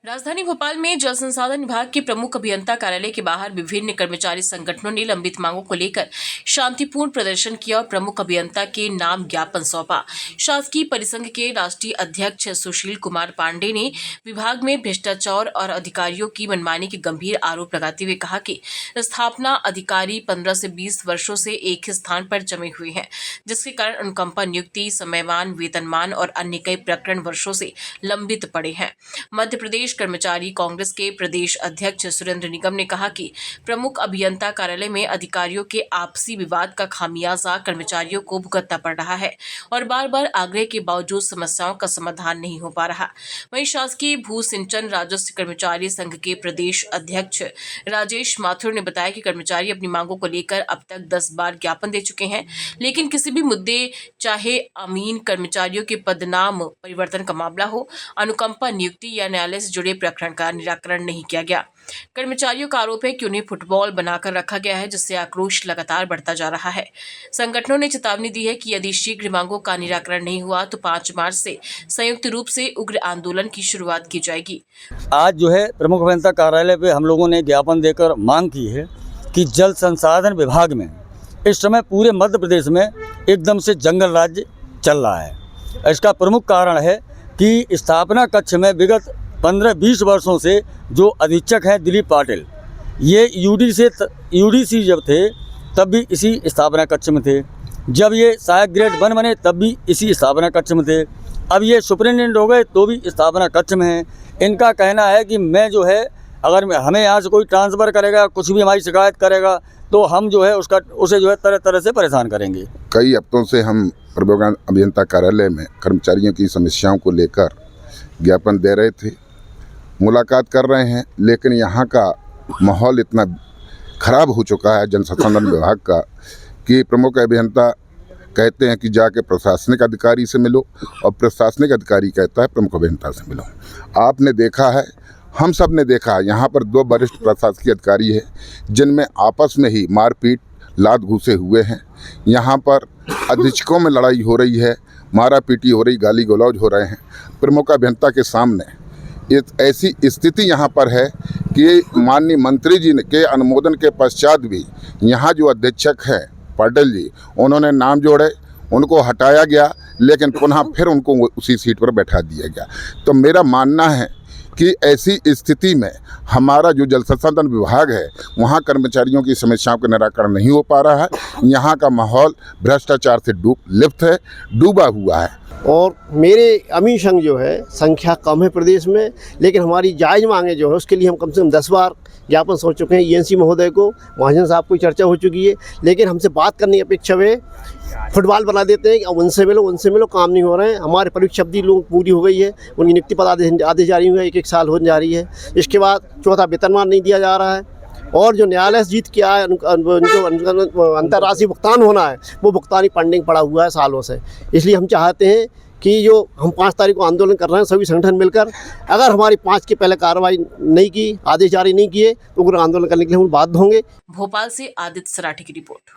राजधानी भोपाल में जल संसाधन विभाग के प्रमुख अभियंता कार्यालय के बाहर विभिन्न कर्मचारी संगठनों ने लंबित मांगों को लेकर शांतिपूर्ण प्रदर्शन किया और प्रमुख अभियंता के नाम ज्ञापन सौंपा। शासकीय परिसंघ के राष्ट्रीय अध्यक्ष सुशील कुमार पांडे ने विभाग में भ्रष्टाचार और अधिकारियों की मनमानी के गंभीर आरोप लगाते हुए कहा कि स्थापना अधिकारी 15 से 20 वर्षों से एक ही स्थान पर जमे हुए हैं, जिसके कारण अनुकंपा नियुक्ति, समयमान, वेतनमान और अन्य कई प्रकरण वर्षों से लंबित पड़े हैं। मध्य प्रदेश कर्मचारी कांग्रेस के प्रदेश अध्यक्ष सुरेंद्र निगम ने कहा कि प्रमुख अभियंता कार्यालय में अधिकारियों के आपसी विवाद का खामियाजा कर्मचारियों को भुगतना पड़ रहा है और बार बार आग्रह के बावजूद समस्याओं का समाधान नहीं हो पा रहा। वहीं शासकीय भू सिंचन राजस्व कर्मचारी संघ के प्रदेश अध्यक्ष राजेश माथुर ने बताया कि कर्मचारी अपनी मांगों को लेकर अब तक 10 बार ज्ञापन दे चुके हैं, लेकिन किसी भी मुद्दे, चाहे अमीन कर्मचारियों के पदनाम परिवर्तन का मामला हो, अनुकंपा नियुक्ति या न्यायालय से जुड़े प्रकरण का निराकरण नहीं किया गया। कर्मचारियों का आरोप है कि उन्हें फुटबॉल बनाकर रखा गया है, जिससे आक्रोश लगातार बढ़ता जा रहा है। संगठनों ने चेतावनी दी है कि यदि शीघ्र मांगों का निराकरण नहीं हुआ तो 5 मार्च से संयुक्त रूप से उग्र आंदोलन की शुरुआत की जाएगी। आज जो है प्रमुख अभियंता कार्यालय पे हम लोगों ने ज्ञापन देकर मांग की है कि जल संसाधन विभाग में इस समय पूरे मध्य प्रदेश में एकदम से जंगल राज्य चल रहा है। इसका प्रमुख कारण है कि स्थापना कक्ष में विगत 15-20 वर्षों से जो अधीक्षक हैं दिलीप पाटिल, ये यूडीसी जब थे तब भी इसी स्थापना कक्ष में थे, जब ये सहायक ग्रेड 1 बने तब भी इसी स्थापना कक्ष में थे, अब ये सुपरिटेंडेंट हो गए तो भी स्थापना कक्ष में हैं। इनका कहना है कि मैं जो है अगर हमें यहाँ से कोई ट्रांसफ़र करेगा, कुछ भी हमारी शिकायत करेगा तो हम जो है उसे जो है तरह तरह से परेशान करेंगे। कई हफ्तों से हम प्रमुख अभियंता कार्यालय में कर्मचारियों की समस्याओं को लेकर ज्ञापन दे रहे थे, मुलाकात कर रहे हैं, लेकिन यहाँ का माहौल इतना ख़राब हो चुका है जल संसाधन विभाग का कि प्रमुख अभियंता कहते हैं कि जाके प्रशासनिक अधिकारी से मिलो और प्रशासनिक अधिकारी कहता है प्रमुख अभियंता से मिलो। आपने देखा है, हम सब ने देखा है, यहाँ पर 2 वरिष्ठ प्रशासकीय अधिकारी हैं जिनमें आपस में ही मारपीट, लात घूसे हुए हैं। यहाँ पर अधीक्षकों में लड़ाई हो रही है, मारा पीटी हो रही, गाली गलौज हो रहे हैं। प्रमुख अभियंता के सामने ऐसी स्थिति यहाँ पर है कि माननीय मंत्री जी के अनुमोदन के पश्चात भी यहाँ जो अधीक्षक हैं पाटिल जी, उन्होंने नाम जोड़े, उनको हटाया गया, लेकिन पुनः फिर उनको उसी सीट पर बैठा दिया गया। तो मेरा मानना है कि ऐसी स्थिति में हमारा जो जल संसाधन विभाग है वहाँ कर्मचारियों की समस्याओं का निराकरण नहीं हो पा रहा है। यहाँ का माहौल भ्रष्टाचार से लिप्त है, डूबा हुआ है। और मेरे अमीन संघ जो है संख्या कम है प्रदेश में, लेकिन हमारी जायज़ मांगे जो है उसके लिए हम कम से कम 10 बार ज्ञापन सौंप चुके हैं। ईएनसी महोदय को, महाजन साहब को चर्चा हो चुकी है, लेकिन हमसे बात करने की अपेक्षा में फुटबॉल बना देते हैं कि अब उनसे मिलो, काम नहीं हो रहे हैं। हमारे परीक्षा अवधि लोग पूरी हो गई है, उनकी नियुक्ति पद आदेश जारी हुए, 1-1 साल होने जा रही है। इसके बाद चौथा वेतनमान नहीं दिया जा रहा है और जो न्यायालय से जीत के आए उनको अंतर्राष्ट्रीय भुगतान होना है वो भुगतान ही पेंडिंग पड़ा हुआ है सालों से। इसलिए हम चाहते हैं कि जो हम 5 तारीख को आंदोलन कर रहे हैं सभी संगठन मिलकर, अगर हमारी 5 के पहले कार्रवाई नहीं की, आदेश जारी नहीं किए तो उग्र आंदोलन करने के लिए हम बाध्य होंगे। भोपाल से आदित्य सराठी की रिपोर्ट।